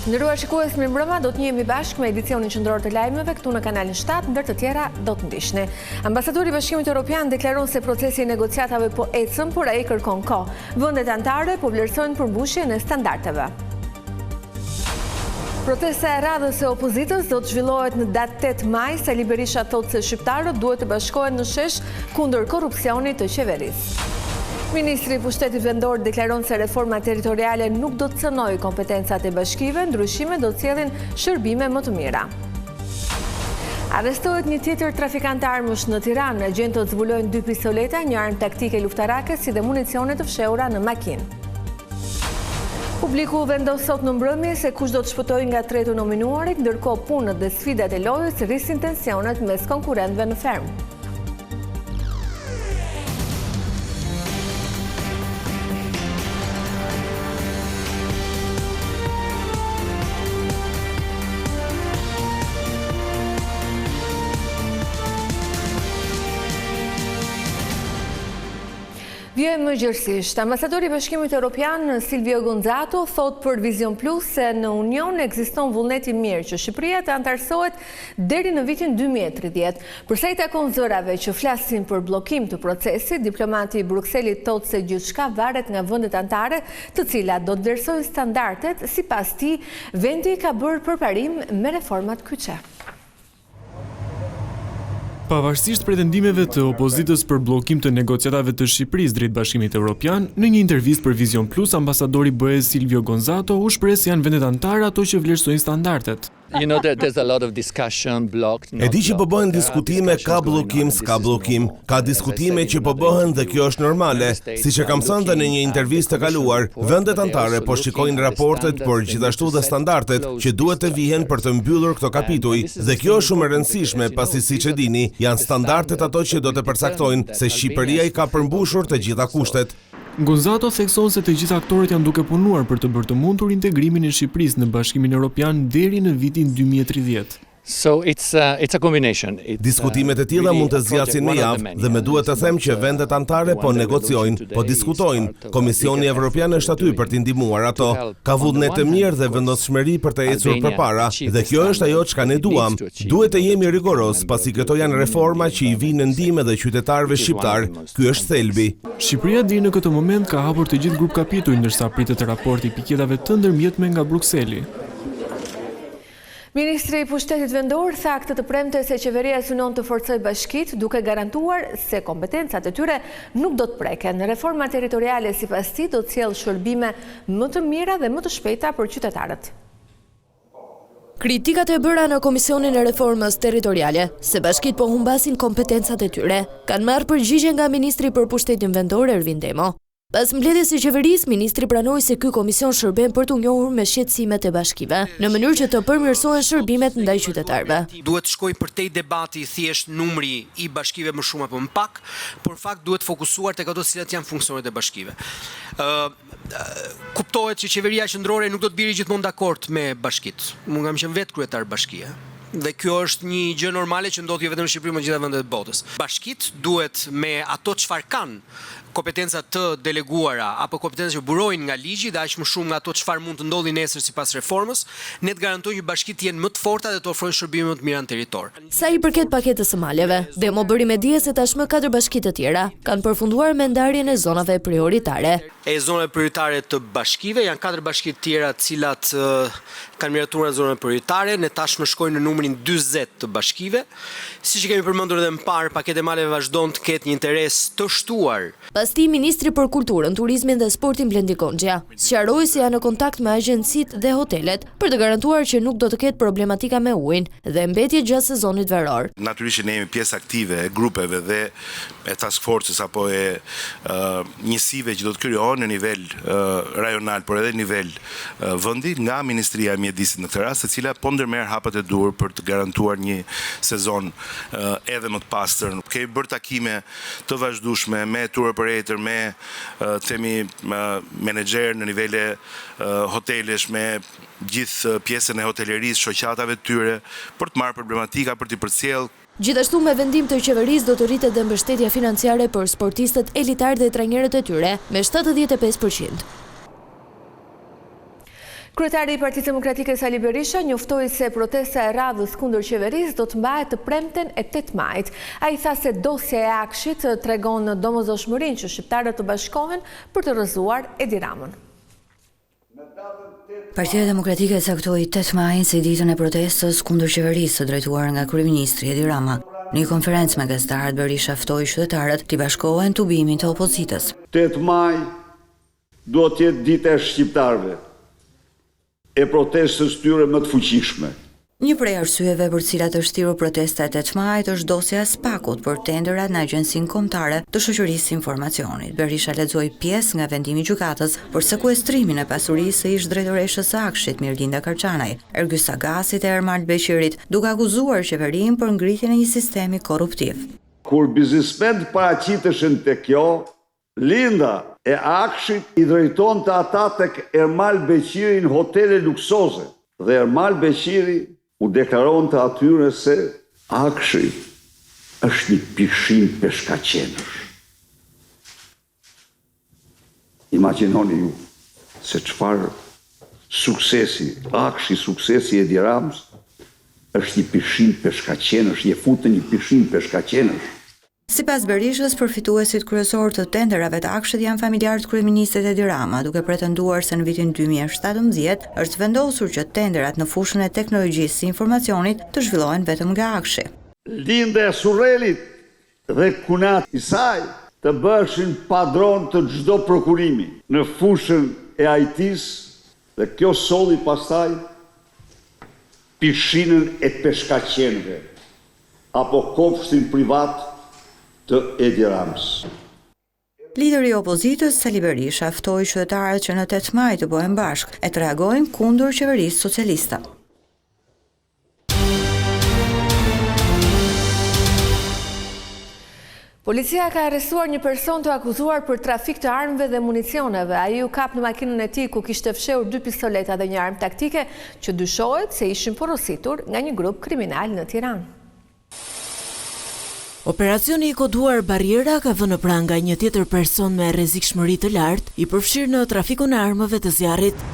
Ndëruar shikues, mirëmbrëma, do të njihemi bashkë me edicionin qendror të lajmeve këtu në kanalin 7, ndër të tjera do të ndiqni. Ambasadori i Bashkimit Evropian deklaron se procesi i negociatave po ecën, por ai kërkon kohë. Vendet anëtare po vlerësojnë përmbushjen e standardeve. Protesta e radhës e opozitës do të zhvillohet në datë 8 maj, Sali Berisha thotë se shqiptarët duhet të bashkohen në shesh kundër korrupsionit të qeverisë. Ministri i Pushtetit Vendor deklaron se reforma territoriale nuk do të cënojë kompetencat e bashkive, ndryshimet do të sjellin shërbime më të mira. Arrestohet një tjetër trafikant armësh në Tiranë. Agjentët zbulojnë 2 pistoleta, një armë taktike luftarake si dhe municione të fshehura në makinë. Publiku vendos sot në mbrëmje se kush do të shpëtojë nga tretu nominuarit, ndërkohë punët dhe sfidat e lojës rrisin tensionet mes konkurrentëve në fermë. Vjojmë më gjërësisht. Ambasadori i Bashkimit Evropian Silvio Gonzato thot për Vision Plus se në Union ekziston vullneti mirë që Shqipëria të antarësohet deri në vitin 2030. Përsa i takon zërave që flasin për bllokim të procesit, diplomati i Brukselit thot se gjithçka varet nga vendet anëtare, të cilat do të vlerësojnë standardet. Sipas tij, vendi ka bërë përparim me reformat kyçe. Pavarësisht pretendimeve të opozitës për bllokim të negociatave të Shqipërisë drejt Bashkimit Evropian, në një intervistë për Vision Plus, ambasadori BE Silvio Gonzato u shpreh se janë vendet anëtare ato që vlerësojnë standardet. E di që po bëhen diskutime, ka bllokim, s'ka bllokim, ka diskutime që po bëhen dhe kjo është normale. Siç e kam thënë në një intervistë të kaluar, vendet anëtare po shikojnë raportet, por gjithashtu dhe standardet që duhet të vihen për të mbyllur këto kapituj, dhe kjo është shumë e rëndësishme, pasi siç e dini, janë standardet ato që do të përcaktojnë se Shqipëria i ka përmbushur të gjitha kushtet. Gonzato thekson se të gjithë aktorët janë duke punuar për të bërë të mundur integrimin e Shqipërisë në Bashkimin Evropian deri në vitin 2030. Diskutimet e tilla mund të zgjasin me javë dhe më duhet të them që vendet anëtare po negociojnë, po diskutojnë. Komisioni Evropian është aty për t'i ndihmuar ato. Ka vullnet të mirë dhe vendosmëri për të ecur përpara, dhe kjo është ajo çka ne duam. Duhet të jemi rigoros, pasi këto janë reforma që i vinë në ndihmë dhe qytetarëve shqiptar. Ky është thelbi. Shqipëria deri në këtë moment ka hapur të gjithë grup kapituj, ndërsa pritet raporti i piketave të ndërmjetme nga Brukseli. Ministri i Pushtetit Vendor tha këtë të premte se qeveria synon të forcojë bashkitë duke garantuar se kompetencat e tyre nuk do të preken. Reforma territoriale sipas tij do të sjellë shërbime më të mira dhe më të shpejta për qytetarët. Kritikat e bëra në Komisionin e Reformës Territoriale, se bashkitë po humbasin kompetencat e tyre, kanë marrë përgjigje nga Ministri për Pushtetin Vendor Ervin Demo. Pas mbledhjes së qeverisë, ministri pranoi se ky komision shërben për të njohur me shqetësimet e bashkive, në mënyrë që të përmirësohen shërbimet ndaj qytetarëve. Duhet shkoj përtej debati thjesht numri i bashkive më shumë apo më pak, por fakt duhet fokusuar tek ato cilat janë funksionet e bashkive. Kuptohet që qeveria qendrore nuk do të biri gjithmonë dakord me bashkitë. Unë kam qenë vetë kryetar bashkie. Dhe kjo është një gjë normale që ndodh jo vetëm në Shqipëri, por në gjitha vendet e botës. Bashkitë duhet me ato çfarë kanë kompetenca të deleguara apo kompetenca që burojnë nga ligji dhe aq më shumë nga ato çfarë mund të ndodhi nesër sipas reformës, ne të garantojmë që bashkitë të jenë më të forta dhe të ofrojnë shërbime më të mira në territor. Sa i përket paketës së maleve, Demo bëri me dije se tashmë 4 bashkitë të tjera kanë përfunduar me ndarjen e zonave prioritare. Zonave prioritare të bashkive janë 4 bashkitë tjera të cilat kanë miratuar zonave prioritare, ne tashmë shkojmë në numrin 40 të bashkive. Siç e kemi përmendur edhe më parë, paketi e maleve vazhdon të ketë një interes të shtuar. Pasti Ministri për Kulturën, Turizmin dhe Sportin Blendi Konxha sqaroi se janë në kontakt me agjencitë dhe hotelet për të garantuar që nuk do të ketë problematika me ujin dhe mbetje gjatë sezonit veror. Natyrisht ne jemi pjesë aktive e grupeve dhe e task forces apo e njësive që do të krijohen në nivel rajonal, por edhe në nivel vendi nga Ministria e Mjedisit në këtë rast, e cila po ndërmerr hapet e dur për të garantuar një sezon edhe më të pastër. Kemi bërë takime të vazhdueshme me tour operator, me menaxher në nivele hotelesh, me gjithë pjesën e hotelerisë, shoqatave të tyre, për të marrë problematika, për t'i përcjellë. Gjithashtu me vendim të qeverisë do të rritet dhe mbështetja financiare për sportistët elitar dhe trajnerët e tyre me 75%. Kryetari i Partisë Demokratike Sali Berisha njoftoi se protesta e radhës kundër qeverisë do të mbahet të premten e 8 majit. Ai tha se dosja e Akshit tregon domosdoshmërinë që shqiptarët të bashkohen për të rrëzuar Edi Ramën. Partia Demokratike caktoi 8 majin si ditën e protestës kundër qeverisë së drejtuar nga kryeministri Edi Rama. Në një konferencë me gazetarët, Berisha ftoi qytetarët të bashkohen tubimin të opozitës. 8 maj do të jetë dita e shqiptarëve, e protestës tyre më të fuqishme. Një prej arsyeve për cilat është thirrur protesta e 8 majit është dosja e SPAK-ut për tenderat në Agjencinë Kombëtare të Shoqërisë së Informacionit. Berisha lexoi pjesë nga vendimi i gjykatës për sekuestrimin e pasurisë së ish drejtoreshës së Akshit, Mirlinda Karçanaj, Ergy Sagasit e Ermal Beqirit, duke akuzuar qeverinë për ngritjen e një sistemi korruptiv. Kur biznesmenët paraqiteshin te kjo, Linda e Akshit i drejton të ata tek Ermal Beqiri në hotele luksoze dhe Ermal Beqiri u deklaron të atyre se Akshi është një pishim peshkaqenësh. Imagjinoni ju se çfarë suksesi, Akshi, suksesi Edi Ramës është një pishim peshkaqenësh, je futë një pishim peshkaqenësh. Sipas Berishës, përfituesit kryesorë të tenderave të Akshit janë familjarët kryeministit Edi Rama, duke pretenduar se në vitin 2017 është vendosur që tenderat në fushën e teknologjisë së informacionit të zhvillohen vetëm nga Akshi. Linda e Surrelit dhe kunat i saj të bëshin padron të çdo prokurimi në fushën e IT-s dhe kjo solli pastaj pishinën e peshkaqenëve apo kopshtin privat të Edi Ramës. Lideri i opozitës Sali Berisha ftoi qytetarët që në 8 maj të bëhen bashkë e të reagojnë kundër qeverisë socialiste. Policia ka arrestuar një person të akuzuar për trafik të armëve dhe municioneve. Ai u kap në makinën e tij ku kishte fshehur 2 pistoleta dhe një armë taktike që dyshohet se ishin porositur nga një grup kriminal në Tiranë. Operacioni i koduar Barriera ka vënë pranë nga një tjetër person me rrezikshmëri të lartë i përfshirë në trafikun e armëve të zjarrit.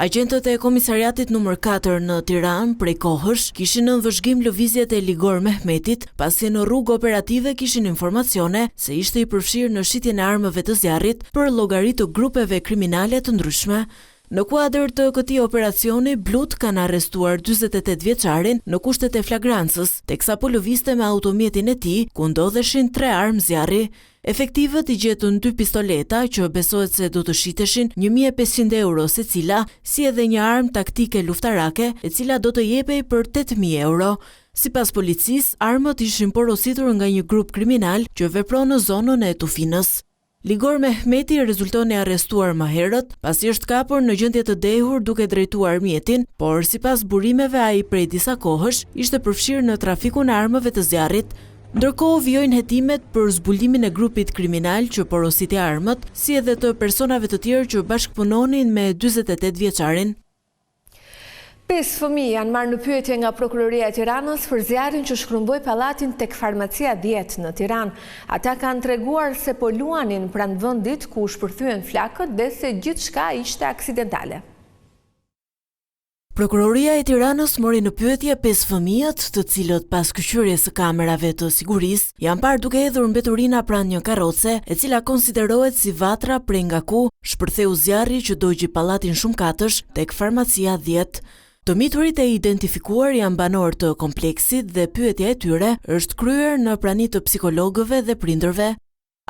Agjentët e komisariatit numër 4 në Tiranë prej kohësh kishin në vëzhgim lëvizjet e Ligor Mehmetit, pasi në rrugë operative kishin informacione se ishte i përfshirë në shitjen e armëve të zjarrit për llogari të grupeve kriminale të ndryshme. Në kuadër të këtij operacioni, blut kanë arrestuar 48 vjeçarin në kushtet e flagrancës, teksa po lëvizte me automjetin e tij, ku ndodheshin 3 armë zjarri. Efektivët i gjetën 2 pistoleta që besohet se do të shiteshin 1.500 euro secila, si edhe një armë taktike luftarake, e cila do të jepej për 8.000 euro. Sipas policisë, armët ishin porositur nga një grup kriminal që vepron në zonën e Tufinës. Ligor Mehmeti rezultoni arrestuar më herët, pasi është kapur në gjendje të dehur duke drejtuar mjetin, por sipas burimeve ai prej disa kohësh ishte përfshirë në trafikun e armëve të zjarrit. Ndërkohë vijojnë hetimet për zbulimin e grupit kriminal që porositi armët, si edhe të personave të tjerë që bashkëpunonin me 48 vjeçarin. 5 fëmijë janë marrë në pyetje nga Prokuroria e Tiranës për zjarrin që shkrumboi pallatin tek Farmacia 10 në Tiranë. Ata kanë treguar se po luanin pranë vendit ku u shpërthyen flakët dhe se gjithçka ishte aksidentale. Prokuroria e Tiranës mori në pyetje 5 fëmijët, të cilët pas kyqyrjes së kamerave të sigurisë janë parë duke hedhur mbeturina pranë një karroce, e cila konsiderohet si vatra prej nga ku shpërtheu zjarri që dogji pallatin shumëkatësh tek Farmacia 10. Të miturit e identifikuar janë banor të kompleksit dhe pyetja e tyre është kryer në prani të psikologëve dhe prindërve.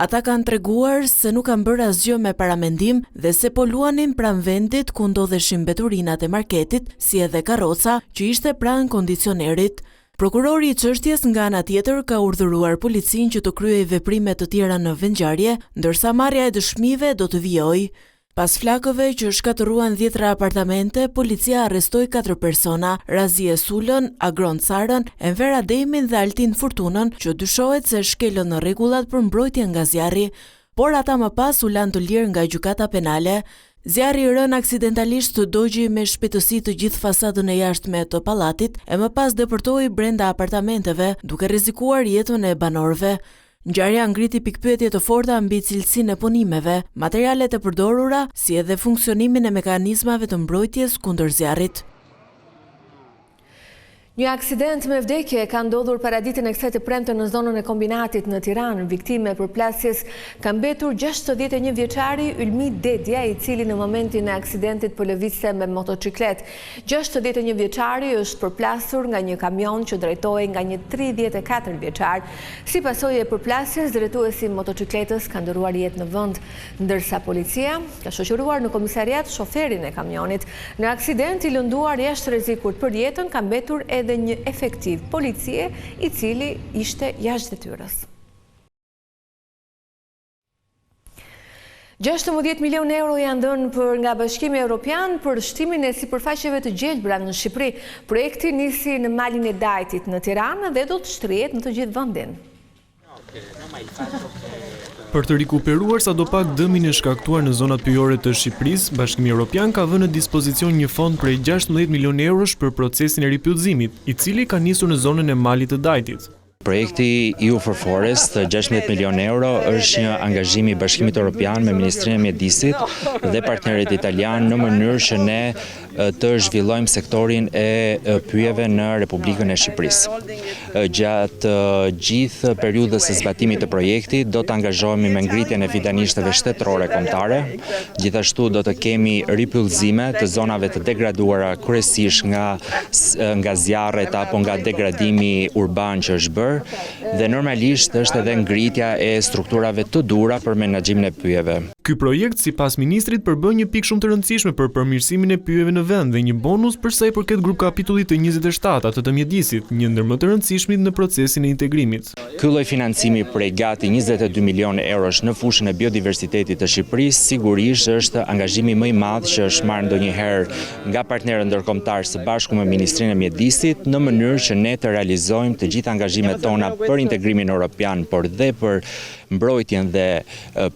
Ata kanë treguar se nuk kanë bërë asgjë me paramendim dhe se po luanin pranë vendit ku ndodheshin mbeturinat e marketit, si edhe karroca që ishte pranë kondicionerit. Prokurori i çështjes nga ana tjetër ka urdhëruar policinë që të kryejë veprime të tjera në vendngjarje, ndërsa marrja e dëshmive do të vijojë. Pas flakëve që shkatëruan 10 apartamente, policia arrestoi 4 persona, Razie Sulën, Agron Carën, Enver Ademin dhe Altin Furtunën, që dyshohet se shkelën në rregullat për mbrojtje nga zjarri, por ata më pas u lanë të lirë nga gjykata penale. Zjarri i rënë aksidentalisht të dogji me shpejtësi të gjithë fasadën e jashtme të pallatit e më pas depërtoi brenda apartamenteve, duke rrezikuar jetën e banorëve. Ngjarja ngriti pikpyetje të forta mbi cilësinë e punimeve, materialet e përdorura, si edhe funksionimin e mekanizmave të mbrojtjes kundër zjarrit. Një aksident me vdekje ka ndodhur paraditën e kësaj të premte në zonën e kombinatit në Tiranë. Viktime e përplasjes ka mbetur 61 vjeçari Ylmi Dedja, i cili në momentin e aksidentit po lëvizte me motociklet. 61 vjeçari është përplasur nga një kamion që drejtohej nga një 34 vjeçar. Si pasojë e përplasjes, drejtuesi i motocikletës ka ndëruar jetë në vend, ndërsa policia ka shoqëruar në komisariat shoferin e kamionit. Në aksident i lënduar jashtë rrezikut për jetën ka mbetur edhe një efektiv policie i cili ishte jashtë detyrës. 16 milion euro janë dhënë për nga Bashkimi Evropian për shtimin e sipërfaqeve të gjelbra në Shqipëri. Projekti nisi në malin e Dajtit në Tiranë dhe do të shtrihet në të gjithë vendin. Për të rikuperuar sadopak dëmin e shkaktuar në zonat pyjore të Shqipërisë, Bashkimi Evropian ka vënë në dispozicion një fond prej 16 milion eurosh për procesin e ripyllëzimit, i cili ka nisur në zonën e malit të Dajtit. Projekti EU for Forest, 16 milion euro, është një angazhim i Bashkimit Evropian me Ministrinë e Mjedisit dhe partnerët italian në mënyrë që ne të zhvillojmë sektorin e pyjeve në Republikën e Shqipërisë. Gjatë gjithë periudhës së zbatimit të projektit do të angazhohemi me ngritjen e fidanishteve shtetërore kombëtare. Gjithashtu do të kemi ripyllëzime të zonave të degraduara kryesisht nga zjarret apo nga degradimi urban që është bërë, dhe normalisht është edhe ngritja e strukturave të dhura për menaxhimin e pyjeve. Ky projekt, sipas ministrit, përbën një pikë shumë të rëndësishme për përmirësimin e pyjeve në vend dhe një bonus për sa i përket grup kapitullit të 27 atë të mjedisit, një ndër më të rëndësishmit në procesin e integrimit. Ky lloj financimi prej gati 22 milion eurosh në fushën e biodiversitetit të Shqipërisë sigurisht është angazhimi më i madh që është marrë ndonjëherë nga partnerët ndërkombëtar së bashku me Ministrinë e Mjedisit në mënyrë që ne të realizojmë të gjitha angazhimet tona për integrimin evropian, por dhe për mbrojtjen dhe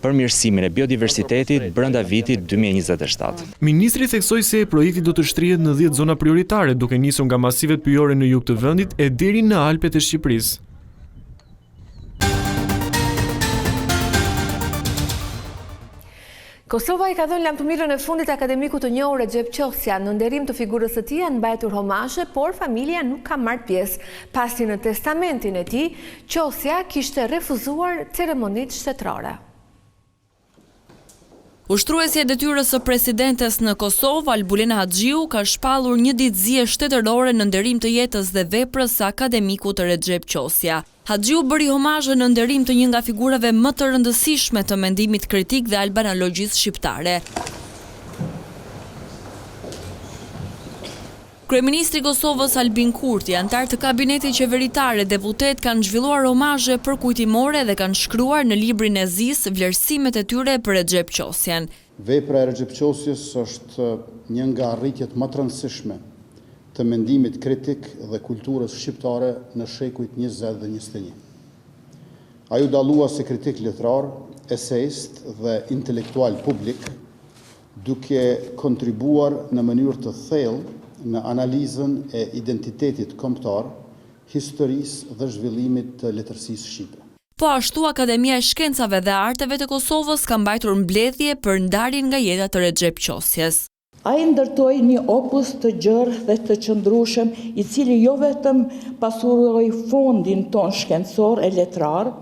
përmirësimin e biodiversitetit brenda vitit 2027. Ministri theksoi se projekti do të shtrihet në 10 zona prioritare, duke nisur nga masivet pyjore në jug të vendit e deri në Alpet e Shqipërisë. Kosova i ka dhënë lamtumirën e fundit akademikut të njohur Recep Qosja. Në nderim të figurës së tij janë mbajtur homazhe, por familja nuk ka marrë pjesë, pasi në testamentin e tij Qosja kishte refuzuar ceremonitë shtetërore. Ushtruesja e detyrës së presidentes në Kosovë, Albulina Haxhiu, ka shpallur një ditëzie shtetërore në nderim të jetës dhe veprës së akademikut Recep Qosja. Haxhiu bëri homazhe në nderim të një nga figurave më të rëndësishme të mendimit kritik dhe albanologjisë shqiptare. Kryeministri i Kosovës Albin Kurti, antar të kabinetit qeveritar e deputet kanë zhvilluar homazhe përkujtimore dhe kanë shkruar në librin e Zis vlerësimet e tyre për Recep Qosjen. Vepra e Recep Qosjes është një nga arritjet më të rëndësishme të mendimit kritik dhe kulturës shqiptare në shekujt 20 dhe 21. Ai u dallua si kritik letrar, esejist dhe intelektual publik, duke kontribuar në mënyrë të thellë në analizën e identitetit kombëtar, historisë dhe zhvillimit të letërsisë shqipe. Po ashtu Akademia e Shkencave dhe Arteve të Kosovës ka mbajtur mbledhje për ndarjen nga jeta të Recep Qosjes. Ai ndërtoi një opus të gjerë dhe të qëndrueshëm, i cili jo vetëm pasuroi fondin ton shkencor e letrar,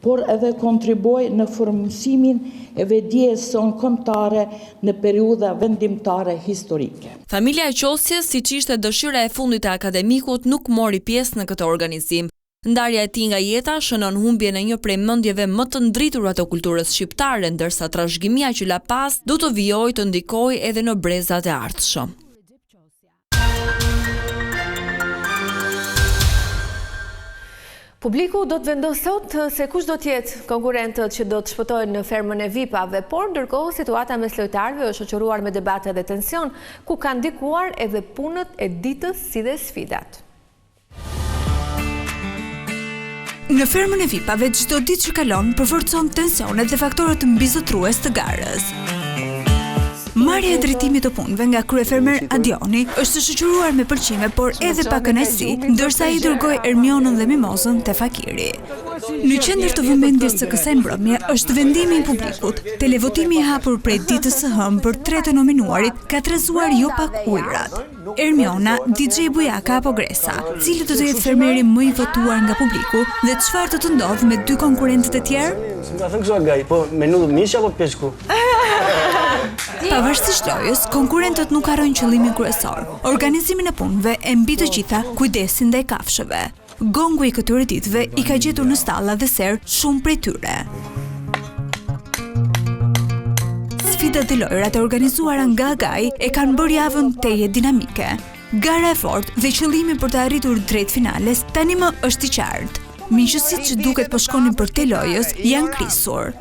por edhe kontriboi në formësimin e vetdijes son kombëtare në periudha vendimtare historike. Familja e Qosjes, siç ishte dëshira e fundit e akademikut, nuk mori pjesë në këtë organizim. Ndarja e tij nga jeta shënon humbjen e një prej mendjeve më të ndritura të kulturës shqiptare, ndërsa trashëgimia që la pas do të vijojë të ndikojë edhe në brezat e ardhshëm. Publiku do të vendosë sot se kush do të jetë konkurrentët që do të shpëtojnë në fermën e VIP-ave, por ndërkohë situata mes lojtarëve është shoqëruar me debate dhe tension, ku kanë ndikuar edhe punët e ditës si dhe sfidat. Në fermën e VIP-ave çdo ditë që kalon përforcon tensionet dhe faktorët mbizotrues të garës. Marrja e drejtimit të punëve nga kryefermer Adioni është shoqëruar me pëlqime, por edhe pa kënaqësi, ndërsa ai dërgoi Ermionën dhe Mimozën te fakiri. Në qendër të vëmendjes së kësaj mbrëmje është vendimi i publikut. Televotimi i hapur prej ditës së hënë për 3 të nominuarit ka trezuar jo pak ujërat. Ermiona, DJ Bujaka apo Gresa, cili do të jetë fermeri më i votuar nga publiku dhe çfarë do të ndodhë me 2 konkurrentët e tjerë? Nga thënë këso gaj, po menudo mish apo peshku? Pavarësisht lojës, konkurrentët nuk harrojnë qëllimin kryesor, organizimin e punëve e mbi të gjitha kujdesin ndaj kafshëve. Gongu i këtyre ditëve i ka gjetur në stalla dhe ser shumë prej tyre. Sfidat dhe lojrat e organizuara nga Agaj e kanë bërë javën teje dinamike. Gara e fortë dhe qëllimi për të arritur drejt finales tani më është i qartë. Miqësitë që duket po shkonin për te lojës janë krisur.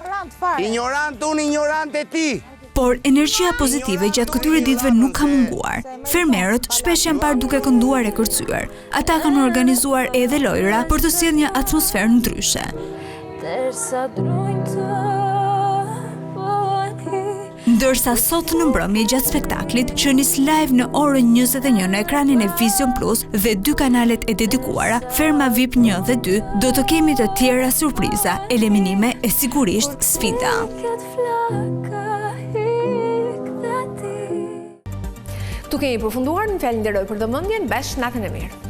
Ignorant unë, ignorant e ti! Por energjia pozitive gjatë këtyre ditëve nuk ka munguar. Fermerët shpesh janë parë duke kënduar e kërcyer. Ata kanë organizuar edhe lojra për të sjellë një atmosferë ndryshe. Ndërsa sot në mbrëmje gjatë spektaklit që nis live në orën 21 në ekranin e Vision Plus dhe 2 kanalet e dedikuara, Ferma VIP 1 dhe 2, do të kemi të tjera surpriza, eliminime e sigurisht sfida. Tu kemi përfunduar, në fjalënderoj për vëmendjen, bash natën e mirë.